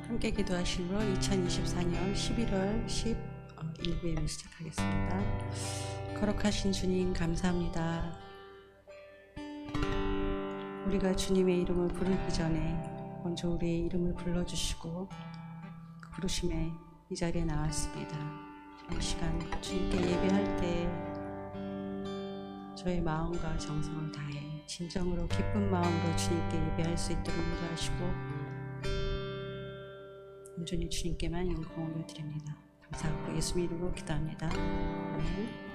함께 기도하심으로 2024년 11월 11부에 시작하겠습니다. 거룩하신 주님 감사합니다. 우리가 주님의 이름을 부르기 전에 먼저 우리의 이름을 불러주시고 그 부르심에 이 자리에 나왔습니다. 이 시간 주님께 예배할 때 저의 마음과 정성을 다해 진정으로 기쁜 마음으로 주님께 예배할 수 있도록 인도하시고 온전히 주님께만 영광 올려드립니다. 감사하고 예수님 이름으로 기도합니다. 아멘.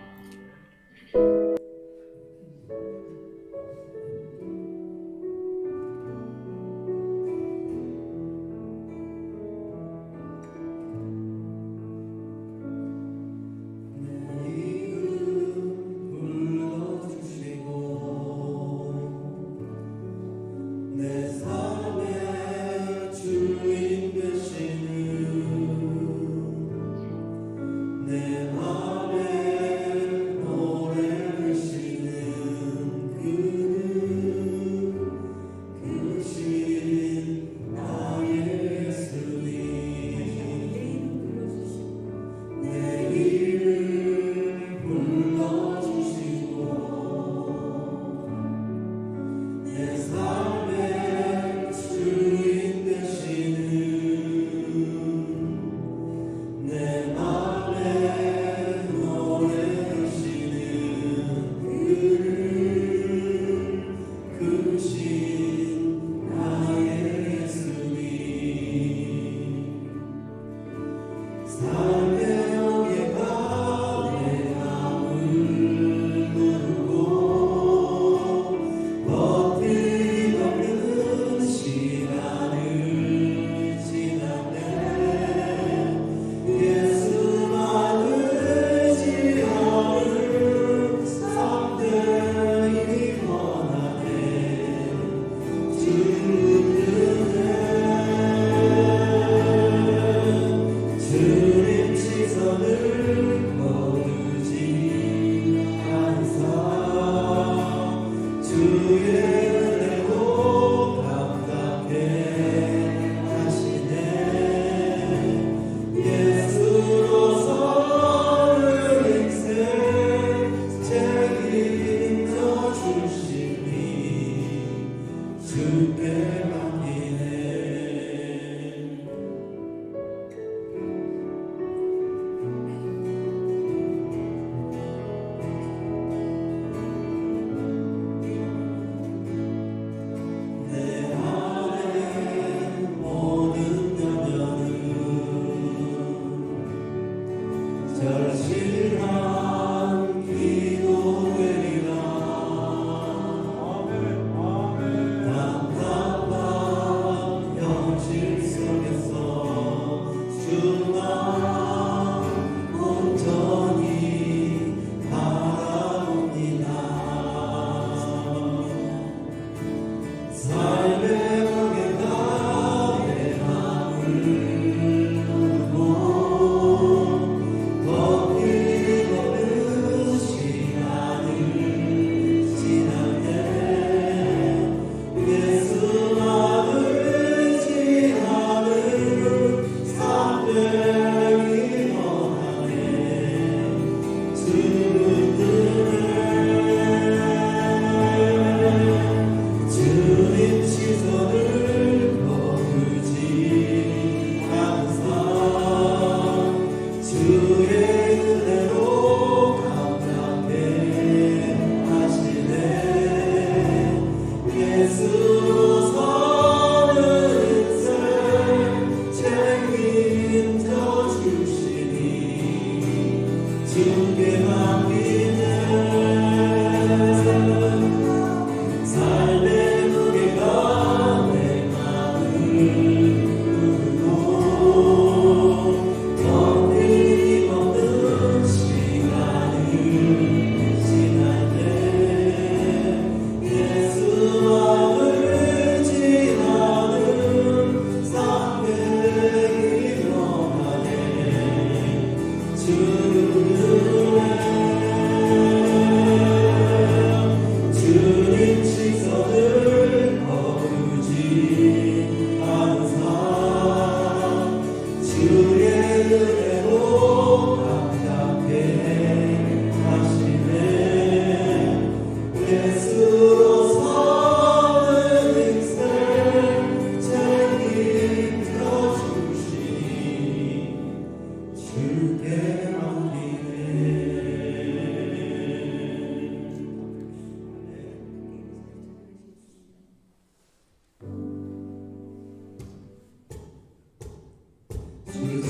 내 맘에 주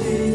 다시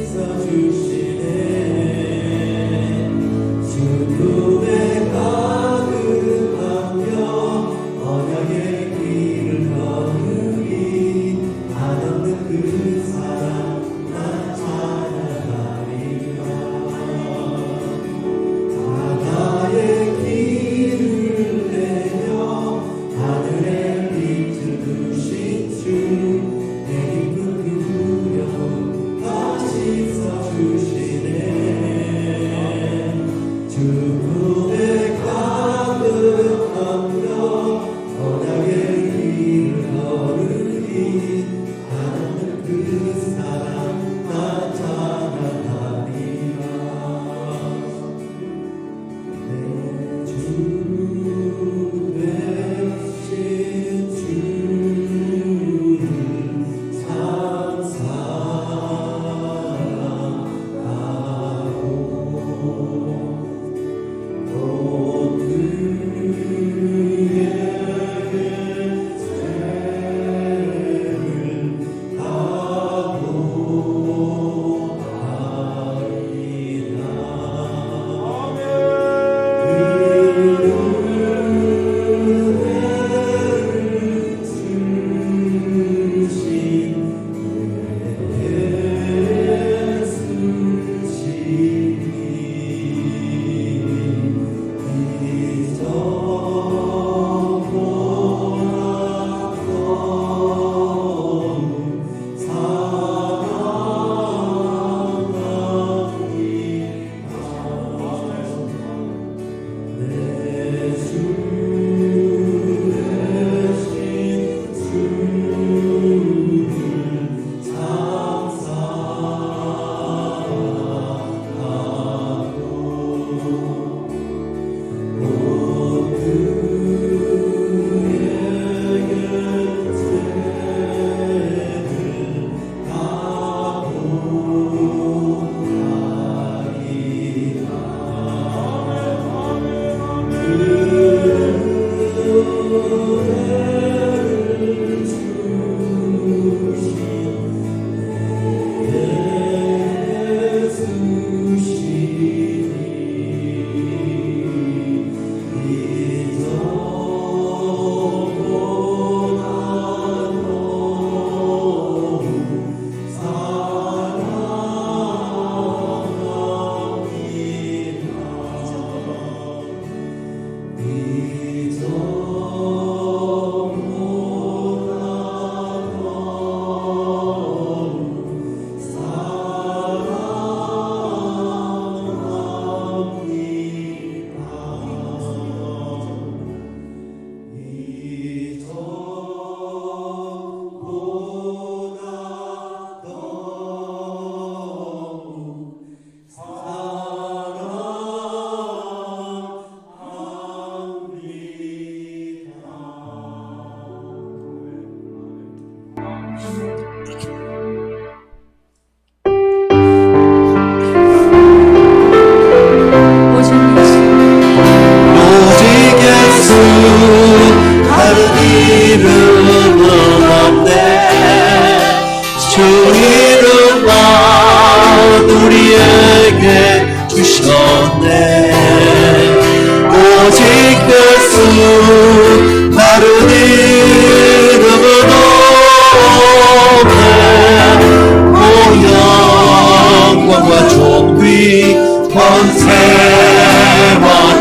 권세와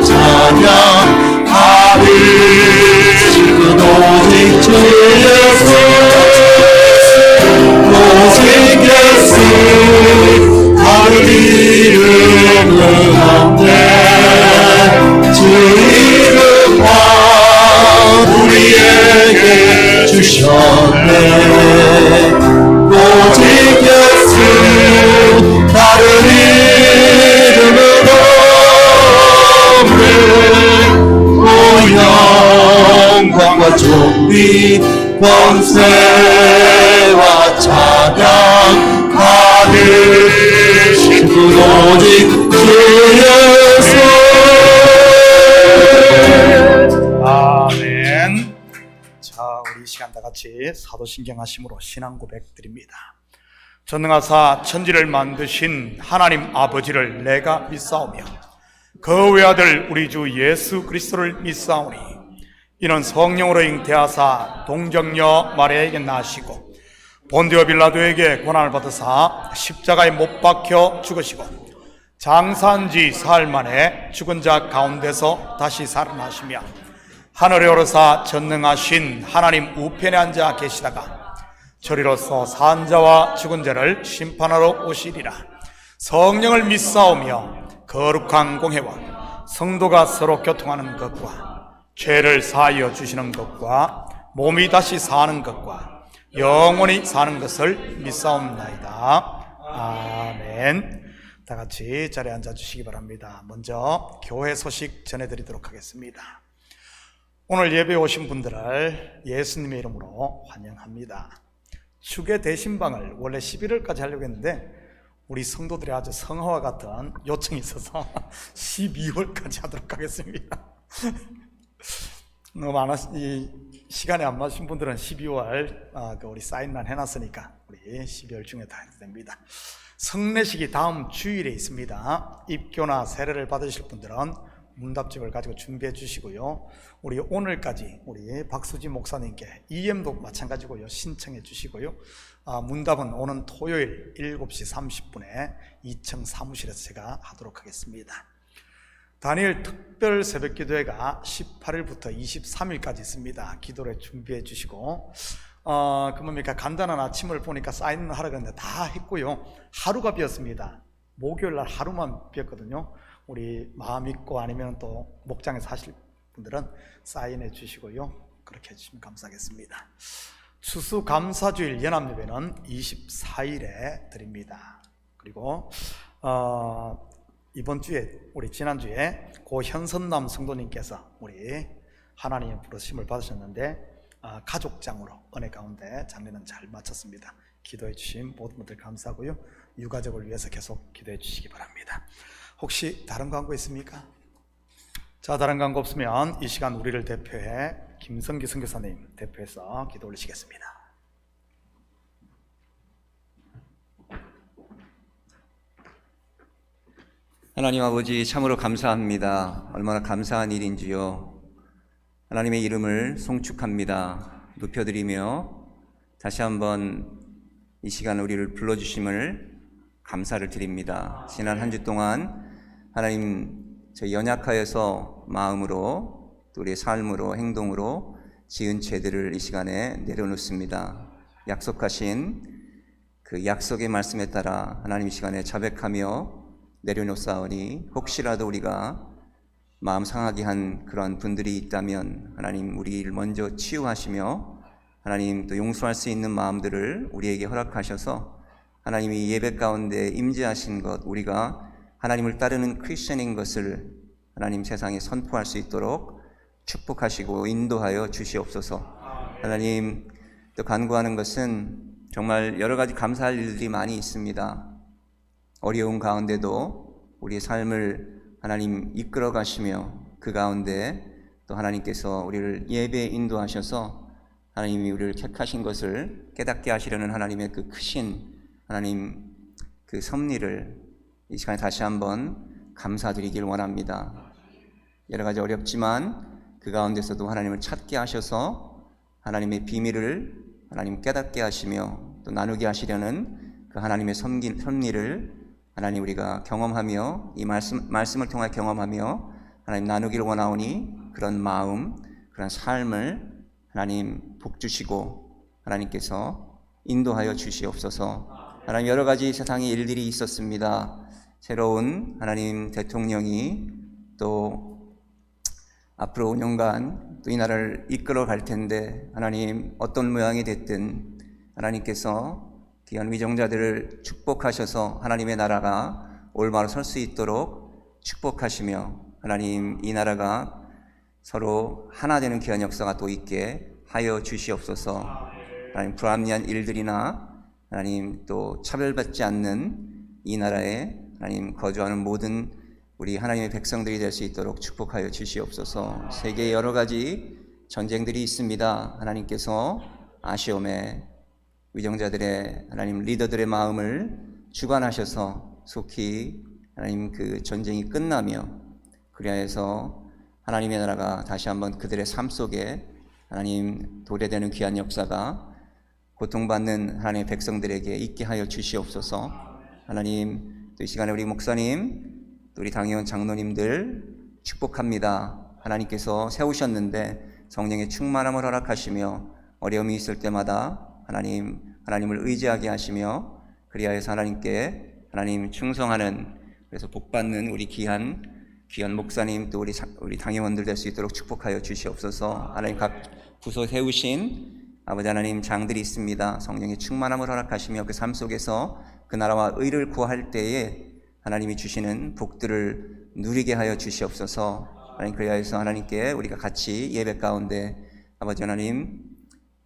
찬양 받으시고 오직 주 예수 오직 예수 다른 이름은 없네 주 이름만 우리에게 주셨네 오직 예수 다른 이름은 없네 오 영광과 존귀 권세와 찬양 받으시고 오직 주 예수 아멘. 자, 우리 이 시간 다 같이 사도신경 하심으로 신앙 고백 드립니다. 전능하사 천지를 만드신 하나님 아버지를 내가 믿사오며 그 외아들 우리 주 예수 그리스도를 믿사오니 이는 성령으로 잉태하사 동정녀 마리아에게 나시고 본디오 빌라도에게 고난을 받으사 십자가에 못 박혀 죽으시고 장사한 지 사흘 만에 죽은 자 가운데서 다시 살아나시며 하늘에 오르사 전능하신 하나님 우편에 앉아 계시다가 저리로서 산 자와 죽은 자를 심판하러 오시리라. 성령을 믿사오며 거룩한 공회와 성도가 서로 교통하는 것과 죄를 사하여 주시는 것과 몸이 다시 사는 것과 영원히 사는 것을 믿사옵나이다. 아멘. 다 같이 자리에 앉아주시기 바랍니다. 먼저 교회 소식 전해드리도록 하겠습니다. 오늘 예배에 오신 분들을 예수님의 이름으로 환영합니다. 축의 대신방을 원래 11월까지 하려고 했는데 우리 성도들이 아주 성화와 같은 요청이 있어서 12월까지 하도록 하겠습니다. 너무 이 시간이 안 맞으신 분들은 12월 우리 사인만 해놨으니까 우리 12월 중에 다 해도 됩니다. 성례식이 다음 주일에 있습니다. 입교나 세례를 받으실 분들은 문답집을 가지고 준비해 주시고요. 우리 오늘까지 우리 박수지 목사님께 EM도 마찬가지고요. 신청해 주시고요. 문답은 오는 토요일 7시 30분에 2층 사무실에서 제가 하도록 하겠습니다. 다니엘 특별 새벽기도회가 18일부터 23일까지 있습니다. 기도를 준비해 주시고 뭡니까 간단한 아침을 보니까 사인을 하라 그랬는데 다 했고요. 하루가 비었습니다. 목요일 날 하루만 비었거든요. 우리 마음 있고 아니면 또 목장에서 하실 분들은 사인해 주시고요. 그렇게 해주시면 감사하겠습니다. 추수감사주일 연합예배는 24일에 드립니다. 그리고 이번 주에 우리 지난주에 고 현선남 성도님께서 우리 하나님의 부르심을 받으셨는데 가족장으로 은혜 가운데 장례는 잘 마쳤습니다. 기도해 주신 모든 분들 감사하고요. 유가족을 위해서 계속 기도해 주시기 바랍니다. 혹시 다른 광고 있습니까? 자, 다른 광고 없으면 이 시간 우리를 대표해 김성기 선교사님 대표해서 기도 올리시겠습니다. 하나님 아버지 참으로 감사합니다. 얼마나 감사한 일인지요. 하나님의 이름을 송축합니다. 높여드리며 다시 한번 이 시간 우리를 불러주심을 감사를 드립니다. 지난 한 주 동안 하나님 저희 연약하여서 마음으로 또 우리의 삶으로 행동으로 지은 죄들을 이 시간에 내려놓습니다. 약속하신 그 약속의 말씀에 따라 하나님 이 시간에 자백하며 내려놓사오니 혹시라도 우리가 마음 상하게 한 그런 분들이 있다면 하나님 우리를 먼저 치유하시며 하나님 또 용서할 수 있는 마음들을 우리에게 허락하셔서 하나님이 예배 가운데 임재하신 것, 우리가 하나님을 따르는 크리스천인 것을 하나님 세상에 선포할 수 있도록 축복하시고 인도하여 주시옵소서. 하나님 또 간구하는 것은 정말 여러 가지 감사할 일들이 많이 있습니다. 어려운 가운데도 우리의 삶을 하나님 이끌어 가시며 그 가운데 또 하나님께서 우리를 예배에 인도하셔서 하나님이 우리를 택하신 것을 깨닫게 하시려는 하나님의 그 크신 하나님 그 섭리를 이 시간에 다시 한번 감사드리길 원합니다. 여러 가지 어렵지만 그 가운데서도 하나님을 찾게 하셔서 하나님의 비밀을 하나님 깨닫게 하시며 또 나누게 하시려는 그 하나님의 섭리를 하나님 우리가 경험하며 이 말씀을 통해 경험하며 하나님 나누기를 원하오니 그런 마음, 그런 삶을 하나님 복 주시고 하나님께서 인도하여 주시옵소서. 하나님 여러 가지 세상에 일들이 있었습니다. 새로운 하나님 대통령이 또 앞으로 5년간 또 이 나라를 이끌어 갈 텐데 하나님 어떤 모양이 됐든 하나님께서 귀한 위정자들을 축복하셔서 하나님의 나라가 올바로 설 수 있도록 축복하시며 하나님 이 나라가 서로 하나 되는 귀한 역사가 또 있게 하여 주시옵소서. 하나님 불합리한 일들이나 하나님 또 차별받지 않는 이 나라에 하나님 거주하는 모든 우리 하나님의 백성들이 될 수 있도록 축복하여 주시옵소서. 세계에 여러 가지 전쟁들이 있습니다. 하나님께서 아시오메 위정자들의 하나님 리더들의 마음을 주관하셔서 속히 하나님 그 전쟁이 끝나며 그리하여서 하나님의 나라가 다시 한번 그들의 삶 속에 하나님 도래되는 귀한 역사가 고통받는 하나님의 백성들에게 있게 하여 주시옵소서. 하나님 또 이 시간에 우리 목사님 또 우리 당회원 장로님들 축복합니다. 하나님께서 세우셨는데 성령의 충만함을 허락하시며 어려움이 있을 때마다 하나님을 의지하게 하시며 그리하여서 하나님께 하나님 충성하는 그래서 복받는 우리 귀한 목사님 또 우리 당회원들 될 수 있도록 축복하여 주시옵소서. 하나님 각 부서 세우신 아버지 하나님 장들이 있습니다. 성령의 충만함을 허락하시며 그 삶 속에서 그 나라와 의를 구할 때에 하나님이 주시는 복들을 누리게 하여 주시옵소서. 하나님 그리하여서 하나님께 우리가 같이 예배 가운데 아버지 하나님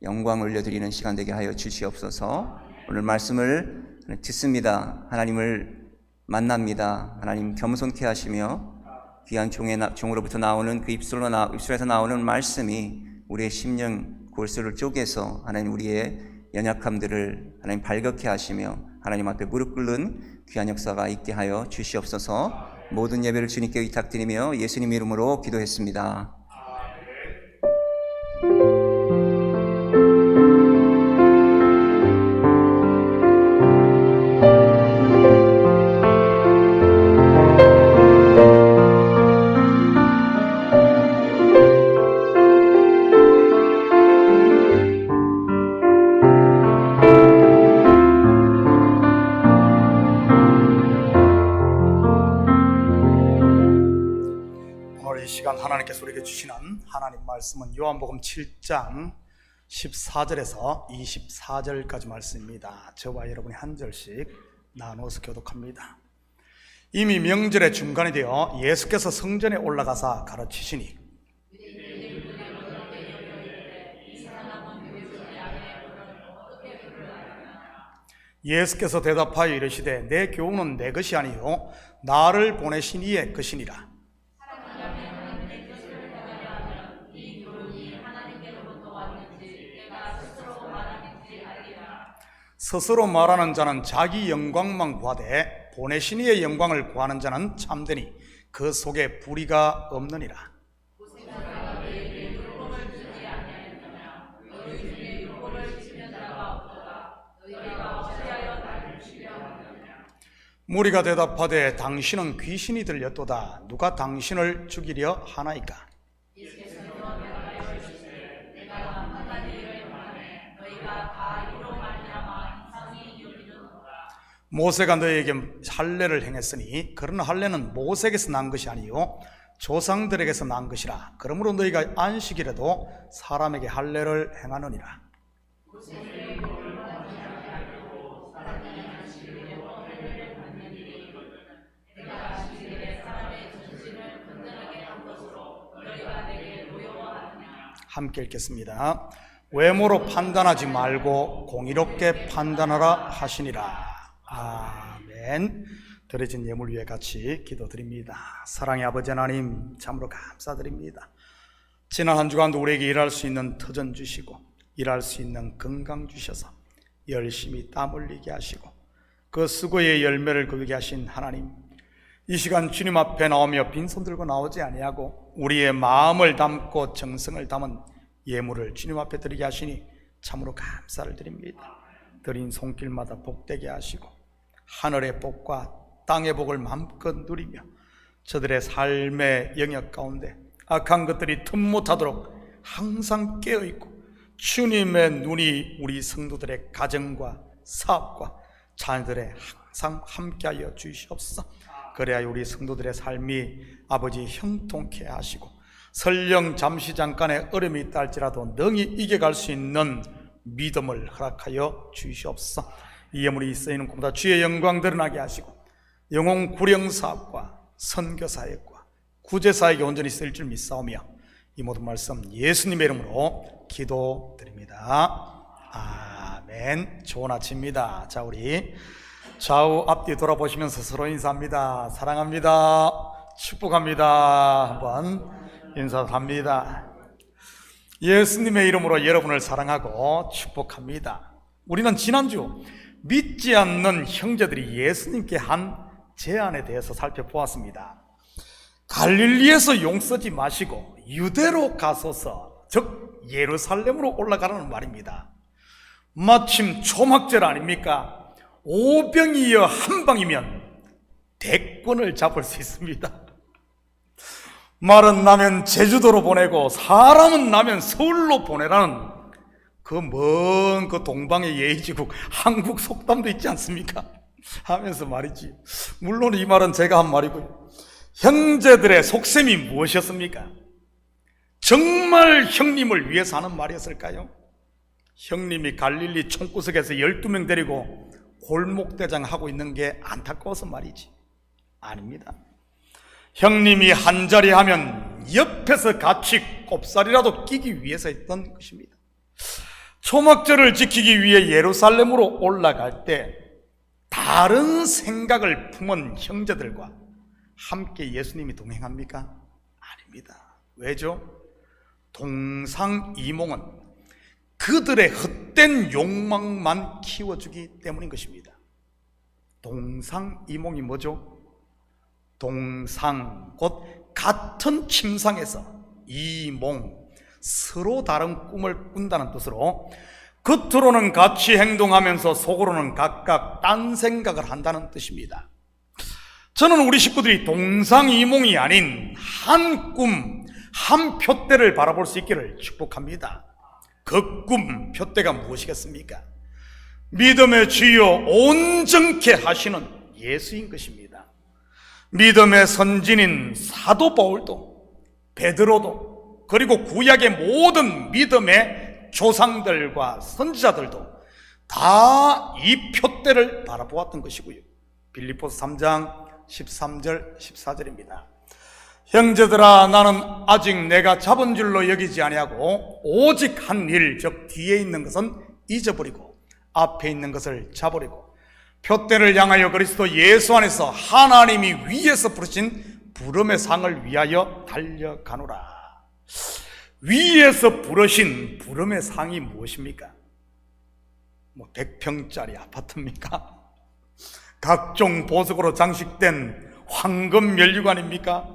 영광 올려드리는 시간 되게 하여 주시옵소서. 오늘 말씀을 듣습니다. 하나님을 만납니다. 하나님 겸손케 하시며 귀한 종으로부터 나오는 그 입술에서 나오는 말씀이 우리의 심령 골수를 쪼개서 하나님 우리의 연약함들을 하나님 발견케 하시며 하나님 앞에 무릎 꿇는 귀한 역사가 있게 하여 주시옵소서. 모든 예배를 주님께 위탁드리며 예수님 이름으로 기도했습니다. 하나님께서 우리에게 주시는 하나님 말씀은 요한복음 7장 14절에서 24절까지 말씀입니다. 저와 여러분이 한 절씩 나누어서 교독합니다. 이미 명절의 중간이 되어 예수께서 성전에 올라가사 가르치시니 예수께서 대답하여 이르시되 내 교훈은 내 것이 아니요 나를 보내신 이의 것이니라. 스스로 말하는 자는 자기 영광만 구하되 보내신 이의 영광을 구하는 자는 참되니 그 속에 불의가 없느니라. 무리가 대답하되 당신은 귀신이 들렸도다. 누가 당신을 죽이려 하나이까? 모세가 너희에게 할례를 행했으니 그런 할례는 모세에게서 난 것이 아니요 조상들에게서 난 것이라. 그러므로 너희가 안식일에도 사람에게 할례를 행하느니라. 함께 읽겠습니다. 외모로 판단하지 말고 공의롭게 판단하라 하시니라. 아멘. 드려진 예물 위에 같이 기도드립니다. 사랑의 아버지 하나님 참으로 감사드립니다. 지난 한 주간도 우리에게 일할 수 있는 터전 주시고 일할 수 있는 건강 주셔서 열심히 땀 흘리게 하시고 그 수고의 열매를 거두게 하신 하나님, 이 시간 주님 앞에 나오며 빈손 들고 나오지 아니하고 우리의 마음을 담고 정성을 담은 예물을 주님 앞에 드리게 하시니 참으로 감사를 드립니다. 드린 손길마다 복되게 하시고 하늘의 복과 땅의 복을 마음껏 누리며 저들의 삶의 영역 가운데 악한 것들이 틈 못하도록 항상 깨어있고 주님의 눈이 우리 성도들의 가정과 사업과 자녀들의 항상 함께하여 주시옵소서. 그래야 우리 성도들의 삶이 아버지 형통케 하시고 설령 잠시 잠깐의 어려움이 있다 할지라도 능히 이겨갈 수 있는 믿음을 허락하여 주시옵소서. 이 예물이 쓰이는 곳마다 주의 영광 드러나게 하시고 영혼 구령 사업과 선교 사역과 구제 사역에 온전히 쓰일 줄 믿사오며 이 모든 말씀 예수님의 이름으로 기도드립니다. 아멘. 좋은 아침입니다. 자, 우리 좌우 앞뒤 돌아보시면서 서로 인사합니다. 사랑합니다. 축복합니다. 한번 인사합니다. 예수님의 이름으로 여러분을 사랑하고 축복합니다. 우리는 지난주 믿지 않는 형제들이 예수님께 한 제안에 대해서 살펴보았습니다. 갈릴리에서 용 쓰지 마시고 유대로 가소서, 즉 예루살렘으로 올라가라는 말입니다. 마침 초막절 아닙니까? 오병이어 한 방이면 대권을 잡을 수 있습니다. 말은 나면 제주도로 보내고 사람은 나면 서울로 보내라는 그 먼 그 동방의 예의지국 한국 속담도 있지 않습니까? 하면서 말이지. 물론 이 말은 제가 한 말이고요. 형제들의 속셈이 무엇이었습니까? 정말 형님을 위해서 하는 말이었을까요? 형님이 갈릴리 총구석에서 12명 데리고 골목대장 하고 있는 게 안타까워서 말이지. 아닙니다. 형님이 한자리 하면 옆에서 같이 꼽살이라도 끼기 위해서 했던 것입니다. 초막절을 지키기 위해 예루살렘으로 올라갈 때 다른 생각을 품은 형제들과 함께 예수님이 동행합니까? 아닙니다. 왜죠? 동상이몽은 그들의 헛된 욕망만 키워주기 때문인 것입니다. 동상이몽이 뭐죠? 동상, 곧 같은 침상에서 이몽, 서로 다른 꿈을 꾼다는 뜻으로 겉으로는 같이 행동하면서 속으로는 각각 딴 생각을 한다는 뜻입니다. 저는 우리 식구들이 동상이몽이 아닌 한 꿈, 한 표대를 바라볼 수 있기를 축복합니다. 그 꿈, 표대가 무엇이겠습니까? 믿음의 주여 온전케 하시는 예수인 것입니다. 믿음의 선진인 사도 바울도, 베드로도, 그리고 구약의 모든 믿음의 조상들과 선지자들도 다 이 표대를 바라보았던 것이고요. 빌립보서 3장 13절 14절입니다. 형제들아, 나는 아직 내가 잡은 줄로 여기지 아니하고 오직 한 일, 즉 뒤에 있는 것은 잊어버리고 앞에 있는 것을 잡으려고 표대를 향하여 그리스도 예수 안에서 하나님이 위에서 부르신 부름의 상을 위하여 달려가노라. 위에서 부르신 부름의 상이 무엇입니까? 100평짜리 아파트입니까? 각종 보석으로 장식된 황금 면류관입니까?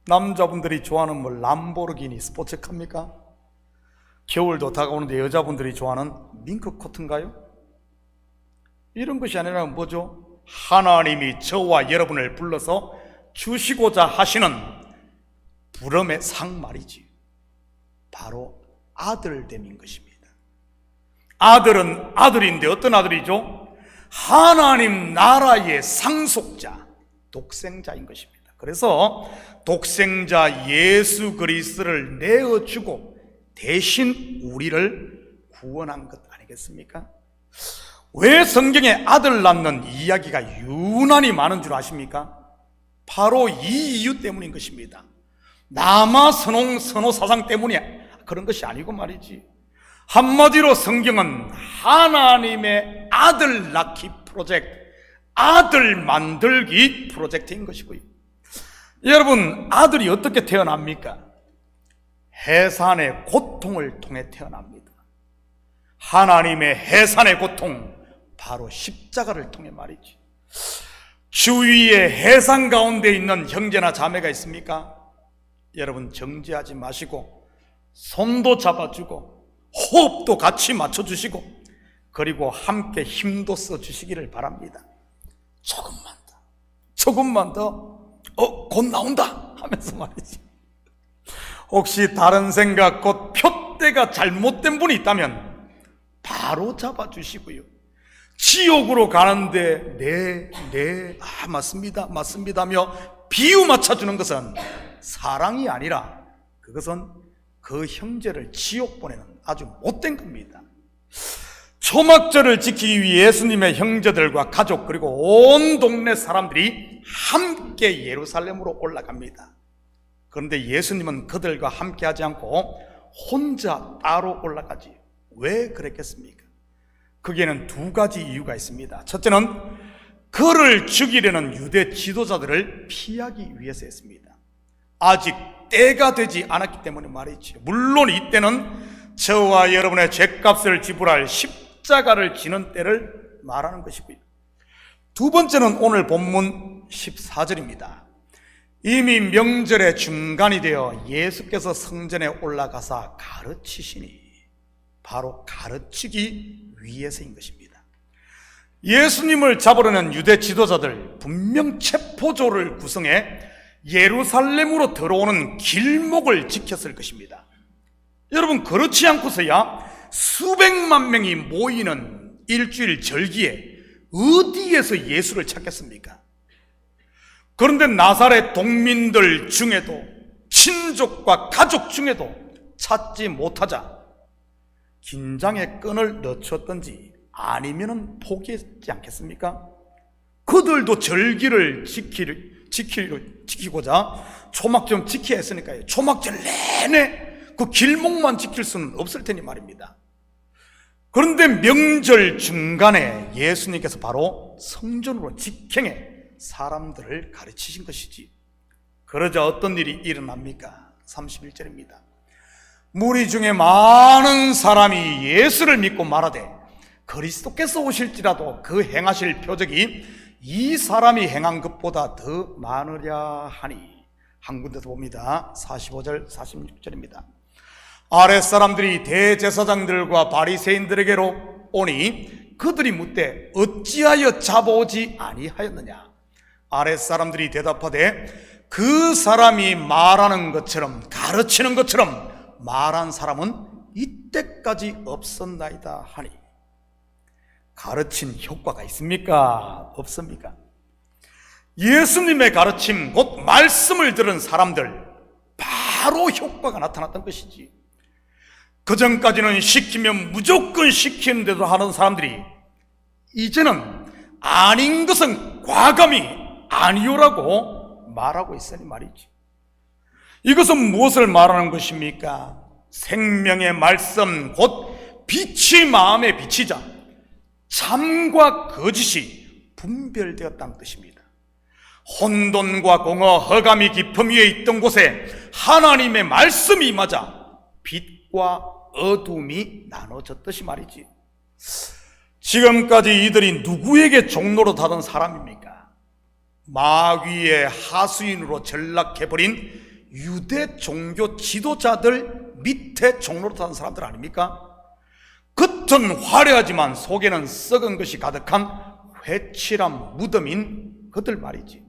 남자분들이 좋아하는 람보르기니 스포츠카입니까? 겨울도 다가오는데 여자분들이 좋아하는 밍크 코트인가요? 이런 것이 아니라 뭐죠? 하나님이 저와 여러분을 불러서 주시고자 하시는 부름의 상 말이지. 바로 아들됨인 것입니다. 아들은 아들인데 어떤 아들이죠? 하나님 나라의 상속자, 독생자인 것입니다. 그래서 독생자 예수 그리스도를 내어주고 대신 우리를 구원한 것 아니겠습니까? 왜 성경에 아들 낳는 이야기가 유난히 많은 줄 아십니까? 바로 이 이유 때문인 것입니다. 남아 선호 사상 때문이 그런 것이 아니고 말이지. 한마디로 성경은 하나님의 아들 낳기 프로젝트, 아들 만들기 프로젝트인 것이고요. 여러분, 아들이 어떻게 태어납니까? 해산의 고통을 통해 태어납니다. 하나님의 해산의 고통, 바로 십자가를 통해 말이지. 주위에 해산 가운데 있는 형제나 자매가 있습니까? 여러분, 정죄하지 마시고 손도 잡아주고 호흡도 같이 맞춰주시고 그리고 함께 힘도 써주시기를 바랍니다. 조금만 더, 조금만 더, 곧 나온다 하면서 말이지. 혹시 다른 생각, 곧 표대가 잘못된 분이 있다면 바로 잡아주시고요. 지옥으로 가는데 맞습니다 맞습니다며 비유 맞춰주는 것은 사랑이 아니라 그것은 그 형제를 지옥 보내는 아주 못된 겁니다. 초막절을 지키기 위해 예수님의 형제들과 가족 그리고 온 동네 사람들이 함께 예루살렘으로 올라갑니다. 그런데 예수님은 그들과 함께 하지 않고 혼자 따로 올라가지. 왜 그랬겠습니까? 거기에는 두 가지 이유가 있습니다. 첫째는 그를 죽이려는 유대 지도자들을 피하기 위해서였습니다. 아직 때가 되지 않았기 때문에 말이죠. 물론 이때는 저와 여러분의 죄값을 지불할 십자가를 지는 때를 말하는 것이고요. 두 번째는 오늘 본문 14절입니다. 이미 명절의 중간이 되어 예수께서 성전에 올라가사 가르치시니, 바로 가르치기 위해서인 것입니다. 예수님을 잡으려는 유대 지도자들 분명 체포조를 구성해 예루살렘으로 들어오는 길목을 지켰을 것입니다. 여러분, 그렇지 않고서야 수백만 명이 모이는 일주일 절기에 어디에서 예수를 찾겠습니까? 그런데 나사렛 동민들 중에도, 친족과 가족 중에도 찾지 못하자 긴장의 끈을 늦췄던지 아니면 포기했지 않겠습니까? 그들도 절기를 지키고자 초막절 지켜야 했으니까요. 초막절 내내 그 길목만 지킬 수는 없을 테니 말입니다. 그런데 명절 중간에 예수님께서 바로 성전으로 직행해 사람들을 가르치신 것이지. 그러자 어떤 일이 일어납니까? 31절입니다. 무리 중에 많은 사람이 예수를 믿고 말하되 그리스도께서 오실지라도 그 행하실 표적이 이 사람이 행한 것보다 더 많으랴 하니. 한 군데서 봅니다. 45절 46절입니다. 아랫사람들이 대제사장들과 바리새인들에게로 오니 그들이 묻되 어찌하여 잡아오지 아니하였느냐. 아랫사람들이 대답하되 그 사람이 말하는 것처럼, 가르치는 것처럼 말한 사람은 이때까지 없었나이다 하니. 가르친 효과가 있습니까? 없습니까? 예수님의 가르침, 곧 말씀을 들은 사람들 바로 효과가 나타났던 것이지. 그전까지는 시키면 무조건 시키는데도 하는 사람들이 이제는 아닌 것은 과감히 아니오라고 말하고 있으니 말이지. 이것은 무엇을 말하는 것입니까? 생명의 말씀, 곧 빛이 마음에 비치자 참과 거짓이 분별되었다는 뜻입니다. 혼돈과 공허, 허감이 깊음 위에 있던 곳에 하나님의 말씀이 임하자 빛과 어둠이 나눠졌듯이 말이지. 지금까지 이들이 누구에게 종로로 타던 사람입니까? 마귀의 하수인으로 전락해버린 유대 종교 지도자들 밑에 종로로 타던 사람들 아닙니까? 겉은 화려하지만 속에는 썩은 것이 가득한 회칠한 무덤인 그들 말이지.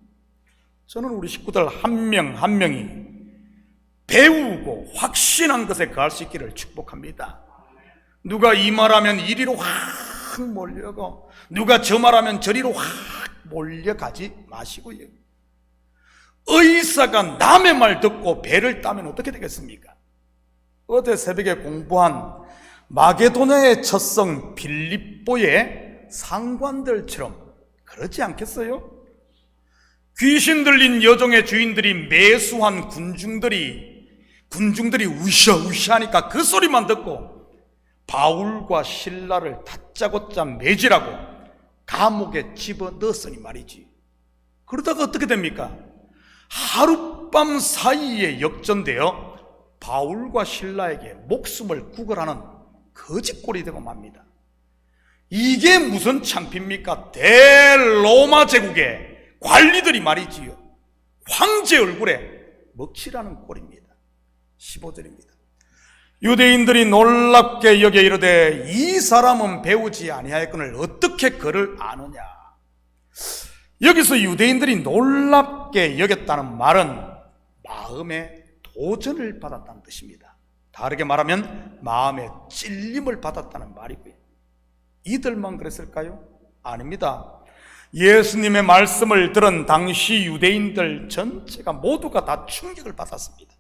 저는 우리 식구들 한 명 한 명이 배우고 확신한 것에 거할 수 있기를 축복합니다. 누가 이 말하면 이리로 확 몰려가고 누가 저 말하면 저리로 확 몰려가지 마시고요. 의사가 남의 말 듣고 배를 따면 어떻게 되겠습니까? 어제 새벽에 공부한 마게도냐의 첫성 빌립보의 상관들처럼 그렇지 않겠어요? 귀신 들린 여종의 주인들이 매수한 군중들이 우샤우샤 하니까 그 소리만 듣고 바울과 실라를 다짜고짜 매질하고 감옥에 집어넣었으니 말이지. 그러다가 어떻게 됩니까? 하룻밤 사이에 역전되어 바울과 실라에게 목숨을 구걸하는 거짓골이 되고 맙니다. 이게 무슨 창피입니까? 대로마 제국의 관리들이 말이지요, 황제 얼굴에 먹칠하는 꼴입니다. 15절입니다. 유대인들이 놀랍게 여겨 이르되 이 사람은 배우지 아니하였거늘 어떻게 그를 아느냐. 여기서 유대인들이 놀랍게 여겼다는 말은 마음의 도전을 받았다는 뜻입니다. 다르게 말하면 마음의 찔림을 받았다는 말이고요. 이들만 그랬을까요? 아닙니다. 예수님의 말씀을 들은 당시 유대인들 전체가 모두가 다 충격을 받았습니다.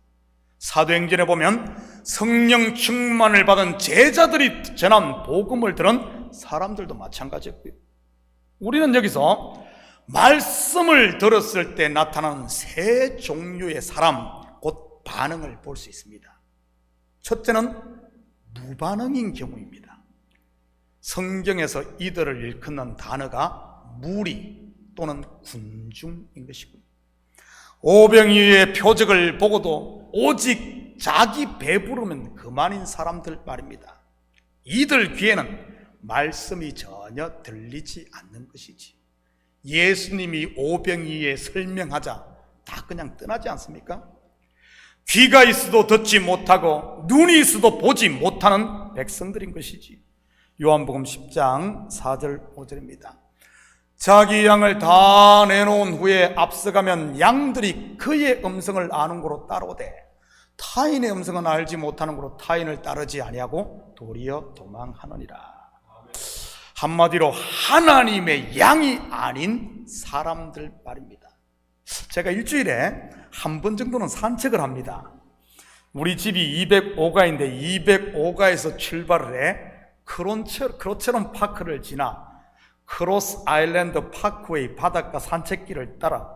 사도행전에 보면 성령 충만을 받은 제자들이 전한 복음을 들은 사람들도 마찬가지였고요. 우리는 여기서 말씀을 들었을 때 나타나는 세 종류의 사람, 곧 반응을 볼 수 있습니다. 첫째는 무반응인 경우입니다. 성경에서 이들을 일컫는 단어가 무리 또는 군중인 것이고요. 오병이어의 표적을 보고도 오직 자기 배부르면 그만인 사람들 말입니다. 이들 귀에는 말씀이 전혀 들리지 않는 것이지. 예수님이 오병이어에 설명하자 다 그냥 떠나지 않습니까? 귀가 있어도 듣지 못하고 눈이 있어도 보지 못하는 백성들인 것이지. 요한복음 10장 4절 5절입니다. 자기 양을 다 내놓은 후에 앞서가면 양들이 그의 음성을 아는 고로 따라오되 타인의 음성은 알지 못하는 고로 타인을 따르지 아니하고 도리어 도망하느니라. 한마디로 하나님의 양이 아닌 사람들 말입니다. 제가 일주일에 한 번 정도는 산책을 합니다. 우리 집이 205가인데 205가에서 출발을 해 크로체론 파크를 지나 크로스 아일랜드 파크웨이 바닷가 산책길을 따라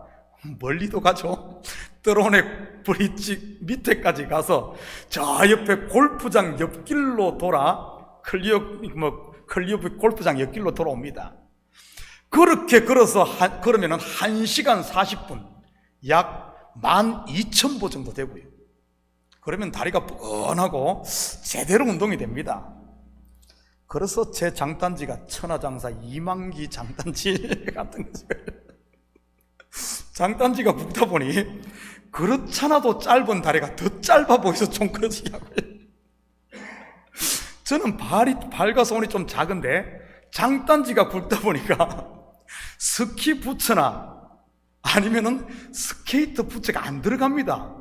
멀리도 가죠. 트로넥 브릿지 밑에까지 가서 저 옆에 골프장 옆길로 돌아 클리어브 골프장 옆길로 돌아옵니다. 그렇게 걸어서 그러면은 1시간 40분, 약 12,000보 정도 되고요. 그러면 다리가 뻐근하고 제대로 운동이 됩니다. 그래서 제 장단지가 천하장사 이만기 장단지 같은 거죠. 장단지가 굵다 보니 그렇잖아도 짧은 다리가 더 짧아 보여서 좀 그러시냐고요. 저는 발과 손이 좀 작은데 장단지가 굵다 보니까 스키 부츠나 아니면은 스케이트 부츠가 안 들어갑니다.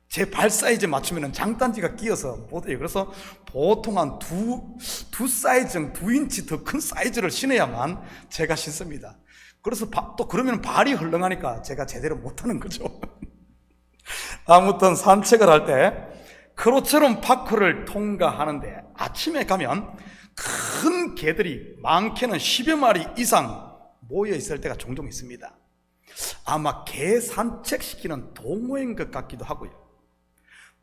제 발 사이즈에 맞추면 장단지가 끼어서 못해요. 그래서 보통 한 두 사이즈, 2인치 더 큰 사이즈를 신어야만 제가 신습니다. 그래서 또 그러면 발이 헐렁하니까 제가 제대로 못하는 거죠. 아무튼 산책을 할 때 크로체론 파크를 통과하는데 아침에 가면 큰 개들이 많게는 10여 마리 이상 모여 있을 때가 종종 있습니다. 아마 개 산책시키는 동호회인 것 같기도 하고요.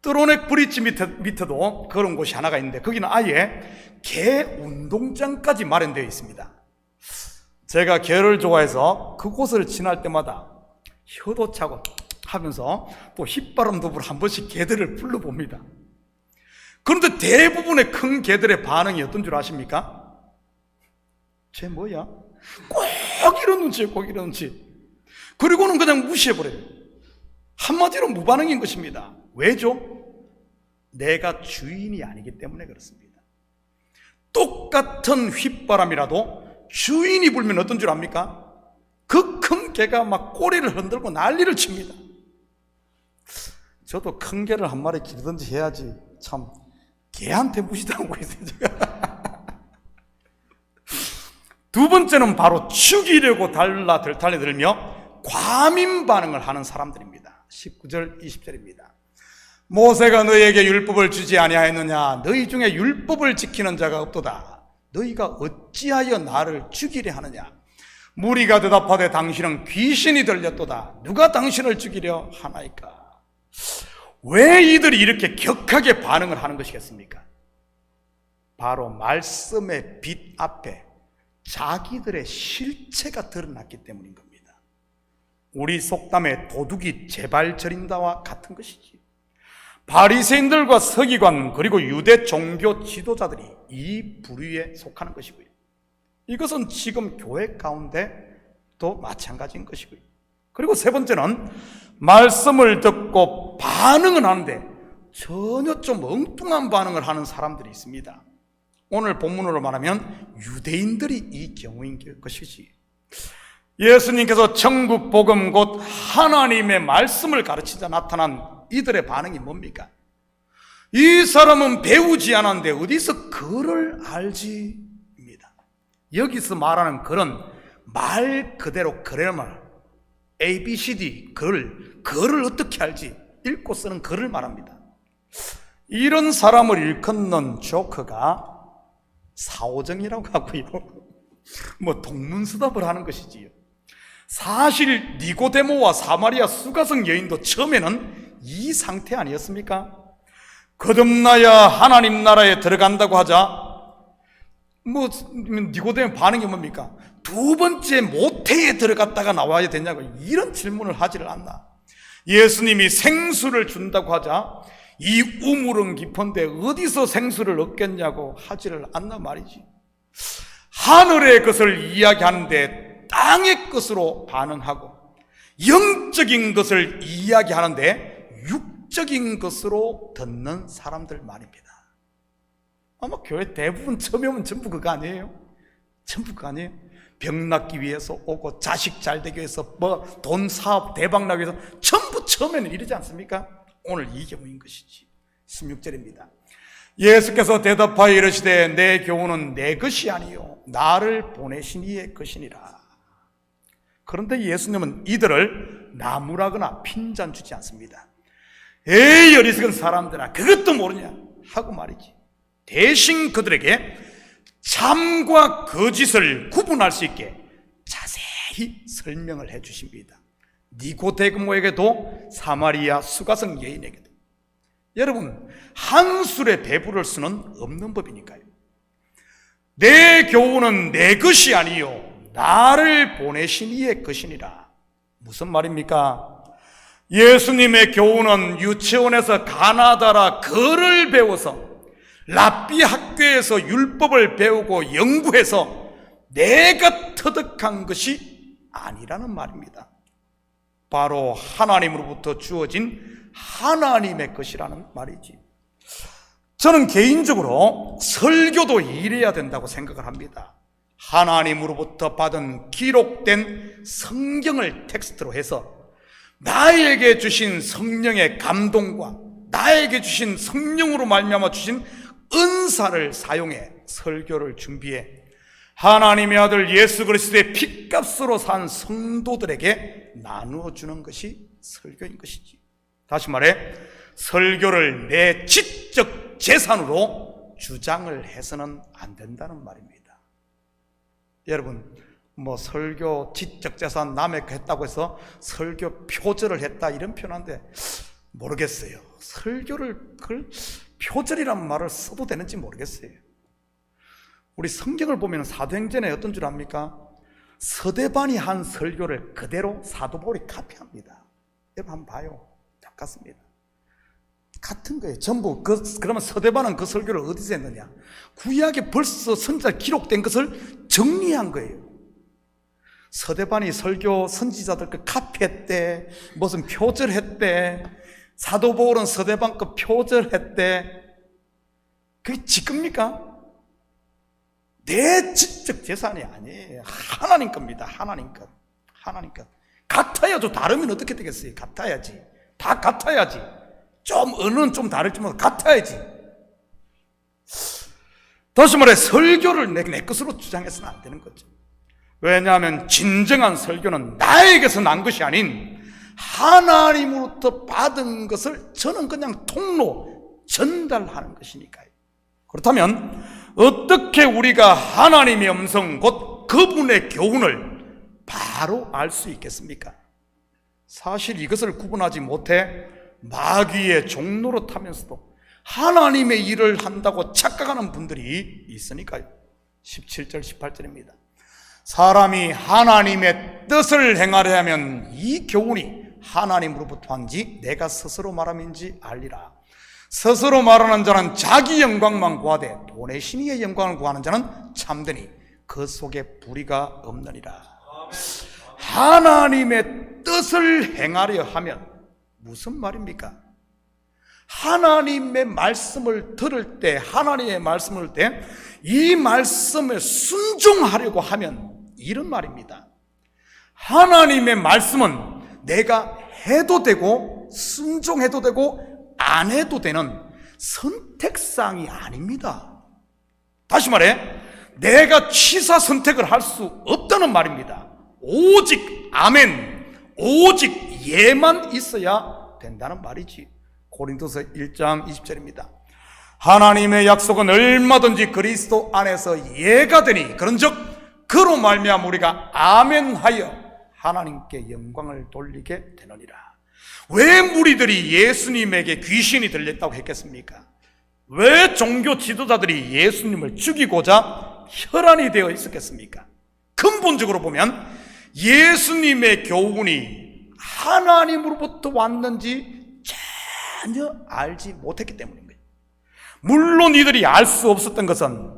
트로넥 브릿지 밑에도 그런 곳이 하나가 있는데 거기는 아예 개 운동장까지 마련되어 있습니다. 제가 개를 좋아해서 그곳을 지날 때마다 혀도 차고 하면서 또 휘바람도 불어 한 번씩 개들을 불러봅니다. 그런데 대부분의 큰 개들의 반응이 어떤 줄 아십니까? 쟤 뭐야? 꼭 이런 눈치예요, 꼭 이런 눈치. 그리고는 그냥 무시해버려요. 한마디로 무반응인 것입니다. 왜죠? 내가 주인이 아니기 때문에 그렇습니다. 똑같은 휘바람이라도 주인이 불면 어떤 줄 압니까? 그 큰 개가 막 꼬리를 흔들고 난리를 칩니다. 저도 큰 개를 한 마리 기르든지 해야지. 참 개한테 무시당하고 있어요, 제가. 두 번째는 바로 죽이려고 달려들며 과민 반응을 하는 사람들입니다. 19절 20절입니다. 모세가 너희에게 율법을 주지 아니하였느냐? 너희 중에 율법을 지키는 자가 없도다. 너희가 어찌하여 나를 죽이려 하느냐? 무리가 대답하되 당신은 귀신이 들렸도다. 누가 당신을 죽이려 하나이까? 왜 이들이 이렇게 격하게 반응을 하는 것이겠습니까? 바로 말씀의 빛 앞에 자기들의 실체가 드러났기 때문인 겁니다. 우리 속담에 도둑이 제발 저린다와 같은 것이지. 바리새인들과 서기관 그리고 유대 종교 지도자들이 이 부류에 속하는 것이고요. 이것은 지금 교회 가운데도 마찬가지인 것이고요. 그리고 세 번째는 말씀을 듣고 반응은 하는데 전혀 좀 엉뚱한 반응을 하는 사람들이 있습니다. 오늘 본문으로 말하면 유대인들이 이 경우인 것이지. 예수님께서 천국 복음 곧 하나님의 말씀을 가르치자 나타난 이들의 반응이 뭡니까? 이 사람은 배우지 않았는데 어디서 글을 알지입니다. 여기서 말하는 글은 말 그대로 그래야 말 ABCD 글을 어떻게 알지? 읽고 쓰는 글을 말합니다. 이런 사람을 일컫는 조커가 사오정이라고 하고요. 뭐 동문서답을 하는 것이지요. 사실 니고데모와 사마리아 수가성 여인도 처음에는 이 상태 아니었습니까? 거듭나야 하나님 나라에 들어간다고 하자 뭐 니고데모 반응이 뭡니까? 두 번째 모태에 들어갔다가 나와야 되냐고 이런 질문을 하지를 않나. 예수님이 생수를 준다고 하자 이 우물은 깊은데 어디서 생수를 얻겠냐고 하지를 않나 말이지. 하늘의 것을 이야기하는데 땅의 것으로 반응하고 영적인 것을 이야기하는데 육적인 것으로 듣는 사람들 말입니다. 아마 교회 대부분 처음에 오면 전부 그거 아니에요? 전부 그거 아니에요? 병 낫기 위해서 오고 자식 잘 되기 위해서 뭐 돈 사업 대박 나기 위해서 전부 처음에는 이러지 않습니까? 오늘 이 경우인 것이지. 16절입니다. 예수께서 대답하여 이르시되 내 교훈은 내 것이 아니요 나를 보내신 이의 것이니라. 그런데 예수님은 이들을 나무라거나 핀잔 주지 않습니다. 에이 어리석은 사람들아 그것도 모르냐 하고 말이지. 대신 그들에게 참과 거짓을 구분할 수 있게 자세히 설명을 해 주십니다. 니고데모에게도 사마리아 수가성 여인에게도. 여러분 한 술에 배부를 수는 없는 법이니까요. 내 교훈은 내 것이 아니요 나를 보내신 이의 것이니라. 무슨 말입니까? 예수님의 교훈은 유치원에서 가나다라 글을 배워서 랍비 학교에서 율법을 배우고 연구해서 내가 터득한 것이 아니라는 말입니다. 바로 하나님으로부터 주어진 하나님의 것이라는 말이지. 저는 개인적으로 설교도 이래야 된다고 생각을 합니다. 하나님으로부터 받은 기록된 성경을 텍스트로 해서 나에게 주신 성령의 감동과 나에게 주신 성령으로 말미암아 주신 은사를 사용해 설교를 준비해 하나님의 아들 예수 그리스도의 핏값으로 산 성도들에게 나누어 주는 것이 설교인 것이지. 다시 말해 설교를 내 지적 재산으로 주장을 해서는 안 된다는 말입니다. 여러분 뭐 설교 지적 재산 남의 거 했다고 해서 설교 표절을 했다 이런 표현인데 모르겠어요. 설교를 그걸 표절이란 말을 써도 되는지 모르겠어요. 우리 성경을 보면 사도행전에 어떤 줄 압니까? 서대반이 한 설교를 그대로 사도 바울이 카피합니다. 여러분 한번 봐요. 똑같습니다. 같은 거예요. 전부 그러면 서대반은 그 설교를 어디서 했느냐? 구약에 벌써 선지자 기록된 것을 정리한 거예요. 서대반이 설교 선지자들 거 카피했대, 무슨 표절했대, 사도 바울은 서대반 거 표절했대. 그게 지 겁니까? 내 지적 재산이 아니에요. 하나님 겁니다. 하나님 것. 하나님 것. 같아야죠. 다르면 어떻게 되겠어요? 같아야지. 다 같아야지. 좀 언어는 좀 다를지만 같아야지. 다시 말해 설교를 내 것으로 주장해서는 안 되는 거죠. 왜냐하면 진정한 설교는 나에게서 난 것이 아닌 하나님으로부터 받은 것을 저는 그냥 통로 전달하는 것이니까요. 그렇다면 어떻게 우리가 하나님의 음성 곧 그분의 교훈을 바로 알 수 있겠습니까? 사실 이것을 구분하지 못해 마귀의 종로로 타면서도 하나님의 일을 한다고 착각하는 분들이 있으니까요. 17절 18절입니다. 사람이 하나님의 뜻을 행하려 하면 이 교훈이 하나님으로부터 한지 내가 스스로 말함인지 알리라. 스스로 말하는 자는 자기 영광만 구하되 보내신 이의 영광을 구하는 자는 참되니 그 속에 불의가 없느니라. 하나님의 뜻을 행하려 하면 무슨 말입니까? 하나님의 말씀을 들을 때, 하나님의 말씀을 들을 때 이 말씀에 순종하려고 하면 이런 말입니다. 하나님의 말씀은 내가 해도 되고 순종해도 되고 안 해도 되는 선택사항이 아닙니다. 다시 말해 내가 취사 선택을 할 수 없다는 말입니다. 오직 아멘, 오직 예만 있어야 된다는 말이지. 고린도서 1장 20절입니다. 하나님의 약속은 얼마든지 그리스도 안에서 예가 되니 그런즉 그로 말미암아 우리가 아멘하여 하나님께 영광을 돌리게 되느니라. 왜 무리들이 예수님에게 귀신이 들렸다고 했겠습니까? 왜 종교 지도자들이 예수님을 죽이고자 혈안이 되어 있었겠습니까? 근본적으로 보면 예수님의 교훈이 하나님으로부터 왔는지 전혀 알지 못했기 때문입니다. 물론 이들이 알 수 없었던 것은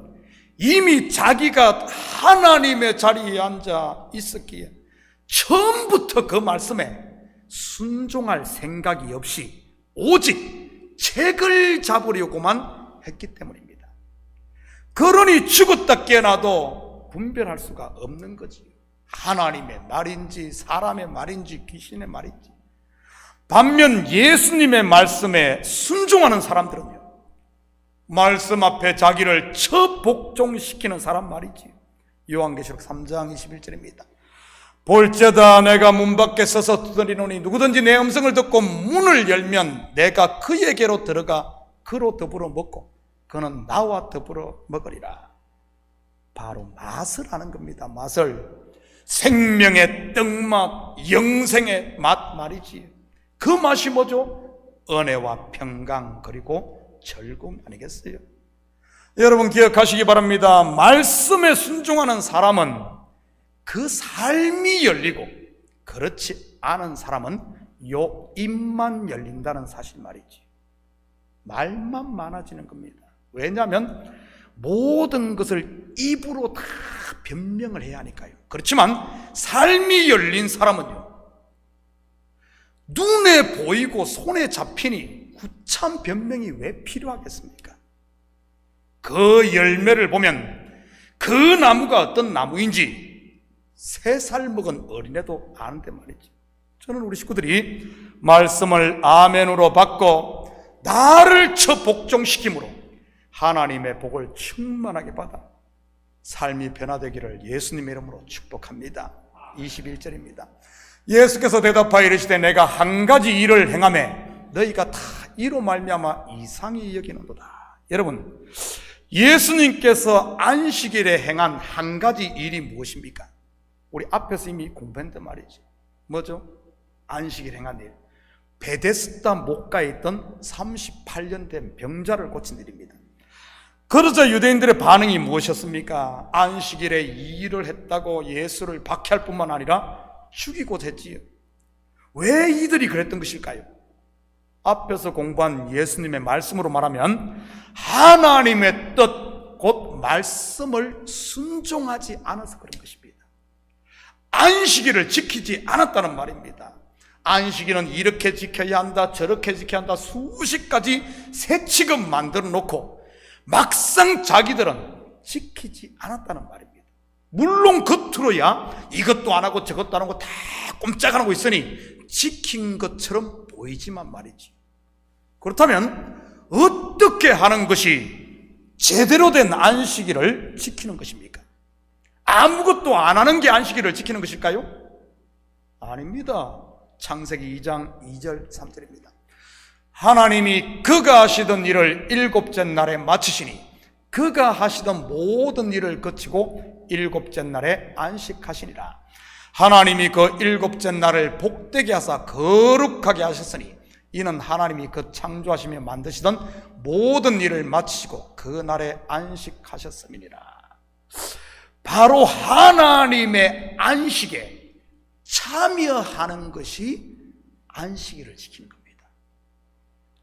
이미 자기가 하나님의 자리에 앉아 있었기에 처음부터 그 말씀에 순종할 생각이 없이 오직 책을 잡으려고만 했기 때문입니다. 그러니 죽었다 깨어나도 분별할 수가 없는 거지. 하나님의 말인지 사람의 말인지 귀신의 말인지. 반면 예수님의 말씀에 순종하는 사람들은요, 말씀 앞에 자기를 처복종시키는 사람 말이지. 요한계시록 3장 21절입니다. 볼지어다 내가 문 밖에 서서 두드리노니 누구든지 내 음성을 듣고 문을 열면 내가 그에게로 들어가 그로 더불어 먹고 그는 나와 더불어 먹으리라. 바로 맛을 아는 겁니다. 맛을. 생명의 떡맛, 영생의 맛 말이지. 그 맛이 뭐죠? 은혜와 평강 그리고 즐거움 아니겠어요? 여러분 기억하시기 바랍니다. 말씀에 순종하는 사람은 그 삶이 열리고 그렇지 않은 사람은 요 입만 열린다는 사실 말이지. 말만 많아지는 겁니다. 왜냐하면 모든 것을 입으로 다 변명을 해야 하니까요. 그렇지만 삶이 열린 사람은요, 눈에 보이고 손에 잡히니 구참 변명이 왜 필요하겠습니까? 그 열매를 보면 그 나무가 어떤 나무인지 3살 먹은 어린애도 아는데 말이지. 저는 우리 식구들이 말씀을 아멘으로 받고 나를 처복종시킴으로 하나님의 복을 충만하게 받아 삶이 변화되기를 예수님의 이름으로 축복합니다. 21절입니다. 예수께서 대답하여 이르시되 내가 한 가지 일을 행하매 너희가 다 이로 말미암아 이상히 여기는도다. 여러분, 예수님께서 안식일에 행한 한 가지 일이 무엇입니까? 우리 앞에서 이미 공부했는데 말이지. 뭐죠? 안식일 행한 일. 베데스다 목가에 있던 38년 된 병자를 고친 일입니다. 그러자 유대인들의 반응이 무엇이었습니까? 안식일에 이 일을 했다고 예수를 박해할 뿐만 아니라 죽이고자 했지요. 왜 이들이 그랬던 것일까요? 앞에서 공부한 예수님의 말씀으로 말하면 하나님의 뜻, 곧 말씀을 순종하지 않아서 그런 것입니다. 안식일을 지키지 않았다는 말입니다. 안식일은 이렇게 지켜야 한다, 저렇게 지켜야 한다, 수십 가지 세칙은 만들어 놓고 막상 자기들은 지키지 않았다는 말입니다. 물론 겉으로야 이것도 안 하고 저것도 안 하고 다 꼼짝 안 하고 있으니 지킨 것처럼 보이지만 말이지. 그렇다면 어떻게 하는 것이 제대로 된 안식일을 지키는 것입니까? 아무것도 안 하는 게 안식일을 지키는 것일까요? 아닙니다. 창세기 2장 2절 3절입니다. 하나님이 그가 하시던 일을 7째 날에 마치시니 그가 하시던 모든 일을 거치고 7째 날에 안식하시니라. 하나님이 그 7째 날을 복되게 하사 거룩하게 하셨으니 이는 하나님이 그 창조하시며 만드시던 모든 일을 마치시고 그 날에 안식하셨음이니라. 바로 하나님의 안식에 참여하는 것이 안식일을 지키는 겁니다.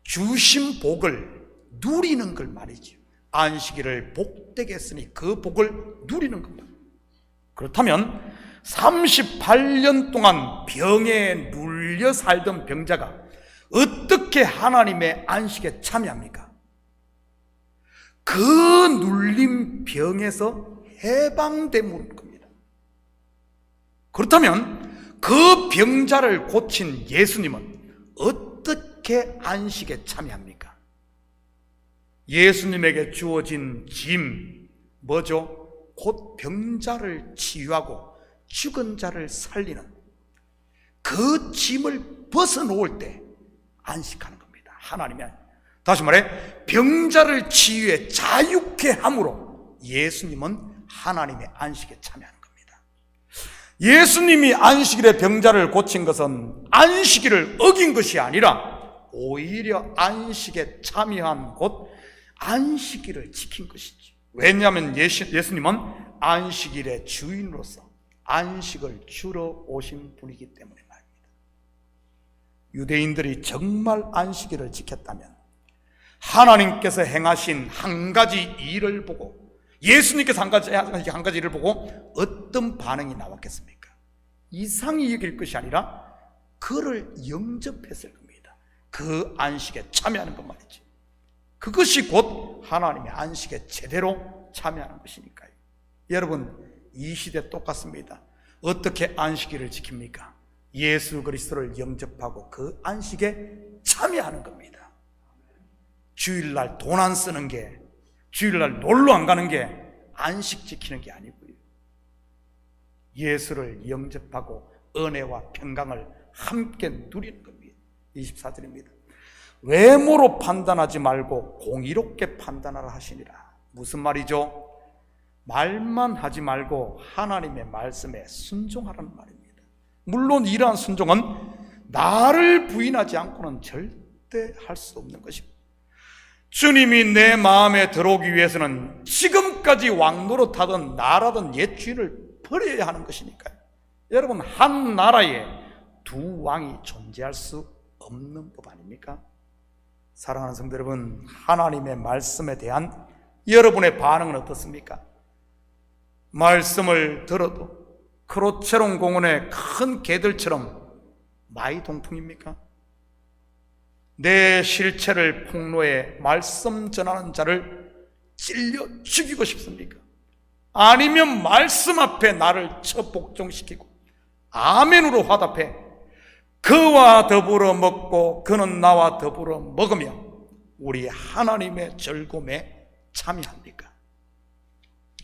주신 복을 누리는 걸 말이죠. 안식일을 복되게 했으니 그 복을 누리는 겁니다. 그렇다면 38년 동안 병에 눌려 살던 병자가 어떻게 하나님의 안식에 참여합니까? 그 눌린 병에서 해방되는 겁니다. 그렇다면 그 병자를 고친 예수님은 어떻게 안식에 참여합니까? 예수님에게 주어진 짐 뭐죠? 곧 병자를 치유하고 죽은 자를 살리는 그 짐을 벗어놓을 때 안식하는 겁니다. 하나님이 다시 말해 병자를 치유해 자유케 함으로 예수님은 하나님의 안식에 참여하는 겁니다. 예수님이 안식일에 병자를 고친 것은 안식일을 어긴 것이 아니라 오히려 안식에 참여한 곧 안식일을 지킨 것이지. 왜냐하면 예수님은 안식일의 주인으로서 안식을 주러 오신 분이기 때문에 말입니다. 유대인들이 정말 안식일을 지켰다면 하나님께서 행하신 한 가지 일을 보고 예수님께서 한 가지 일을 보고 어떤 반응이 나왔겠습니까? 이상히 여길 것이 아니라 그를 영접했을 겁니다. 그 안식에 참여하는 것 말이지. 그것이 곧 하나님의 안식에 제대로 참여하는 것이니까요. 여러분 이 시대 똑같습니다. 어떻게 안식일을 지킵니까? 예수 그리스도를 영접하고 그 안식에 참여하는 겁니다. 주일날 돈 안 쓰는 게, 주일날 놀러 안 가는 게 안식 지키는 게 아니고요. 예수를 영접하고 은혜와 평강을 함께 누리는 겁니다. 24절입니다. 외모로 판단하지 말고 공의롭게 판단하라 하시니라. 무슨 말이죠? 말만 하지 말고 하나님의 말씀에 순종하라는 말입니다. 물론 이러한 순종은 나를 부인하지 않고는 절대 할 수 없는 것입니다. 주님이 내 마음에 들어오기 위해서는 지금까지 왕노릇하던 나라던 옛 주인을 버려야 하는 것이니까요. 여러분 한 나라에 두 왕이 존재할 수 없는 법 아닙니까? 사랑하는 성도 여러분, 하나님의 말씀에 대한 여러분의 반응은 어떻습니까? 말씀을 들어도 크로체론 공원의 큰 개들처럼 마이 동풍입니까? 내 실체를 폭로해 말씀 전하는 자를 찔려 죽이고 싶습니까? 아니면 말씀 앞에 나를 처복종시키고 아멘으로 화답해 그와 더불어 먹고 그는 나와 더불어 먹으며 우리 하나님의 즐거움에 참여합니까?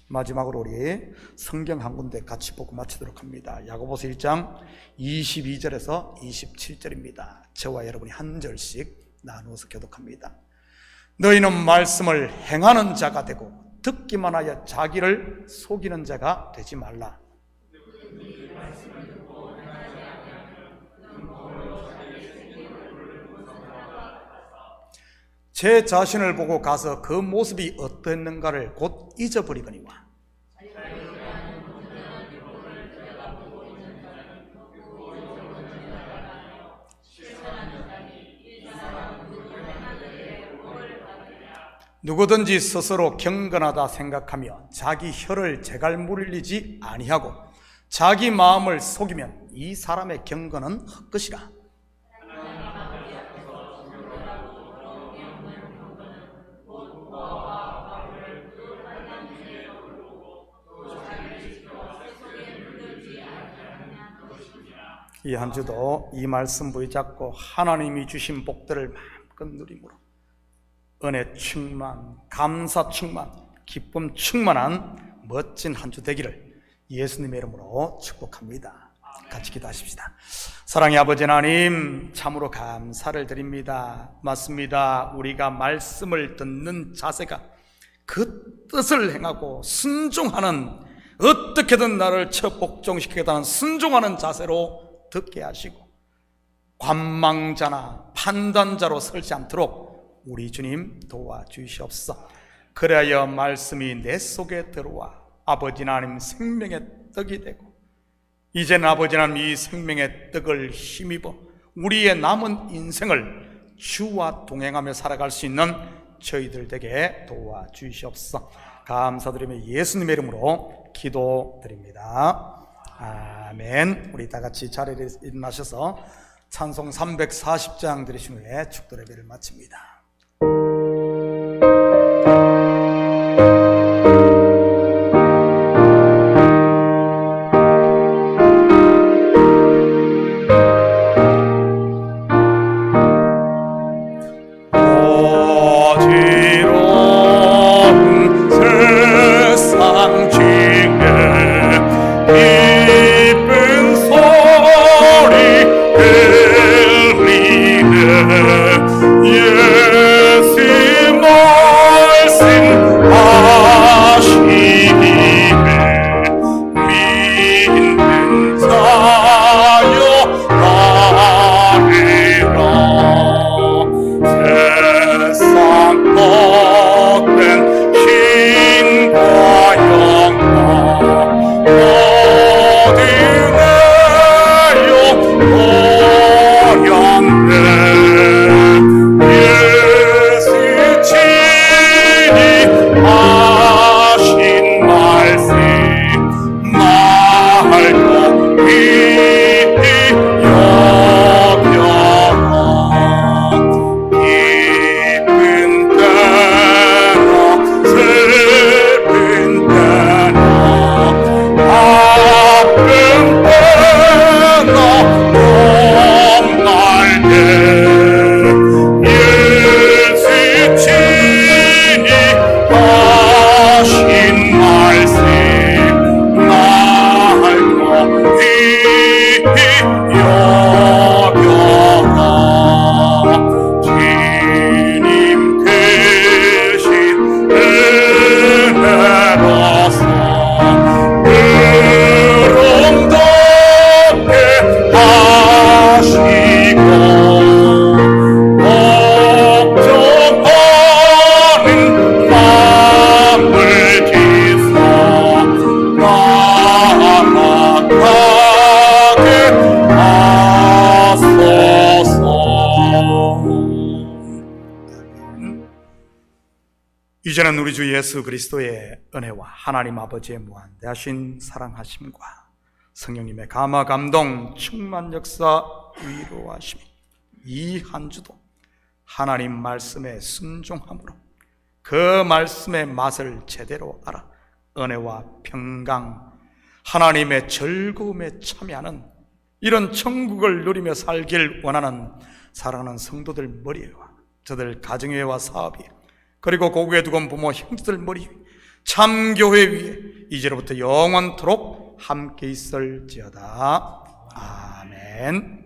마지막으로 우리 성경 한 군데 같이 보고 마치도록 합니다. 야고보서 1장 22절에서 27절입니다. 저와 여러분이 한 절씩 나누어서 교독합니다. 너희는 말씀을 행하는 자가 되고 듣기만 하여 자기를 속이는 자가 되지 말라. 제 자신을 보고 가서 그 모습이 어땠는가를 곧 잊어버리거니와 누구든지 스스로 경건하다 생각하며 자기 혀를 제갈 물리지 아니하고 자기 마음을 속이면 이 사람의 경건은 헛것이라. 이 한 주도 이 말씀 붙잡고 하나님이 주신 복들을 마음껏 누림으로 은혜 충만, 감사 충만, 기쁨 충만한 멋진 한 주 되기를 예수님의 이름으로 축복합니다. 같이 기도하십시다. 사랑의 아버지 하나님, 참으로 감사를 드립니다. 맞습니다. 우리가 말씀을 듣는 자세가 그 뜻을 행하고 순종하는, 어떻게든 나를 복종시키겠다는 순종하는 자세로 듣게 하시고 관망자나 판단자로 설지 않도록 우리 주님 도와주시옵소서. 그래야 말씀이 내 속에 들어와 아버지 하나님 생명의 떡이 되고 이제는 아버지 하나님 이 생명의 떡을 힘입어 우리의 남은 인생을 주와 동행하며 살아갈 수 있는 저희들 되게 도와주시옵소서. 감사드리며 예수님의 이름으로 기도드립니다. 아멘. 우리 다 같이 자리에 일어나셔서 찬송 340장 들으신 후에 축도 예배를 마칩니다. 이제는 우리 주 예수 그리스도의 은혜와 하나님 아버지의 무한대하신 사랑하심과 성령님의 감화 감동 충만 역사 위로하심이 이 한 주도 하나님 말씀에 순종함으로 그 말씀의 맛을 제대로 알아 은혜와 평강, 하나님의 즐거움에 참여하는 이런 천국을 누리며 살길 원하는 사랑하는 성도들 머리에와 저들 가정회와 사업이 그리고 고국에 두고 온 부모 형제들 머리 위에 참교회 위에 이제로부터 영원토록 함께 있을지어다. 아멘.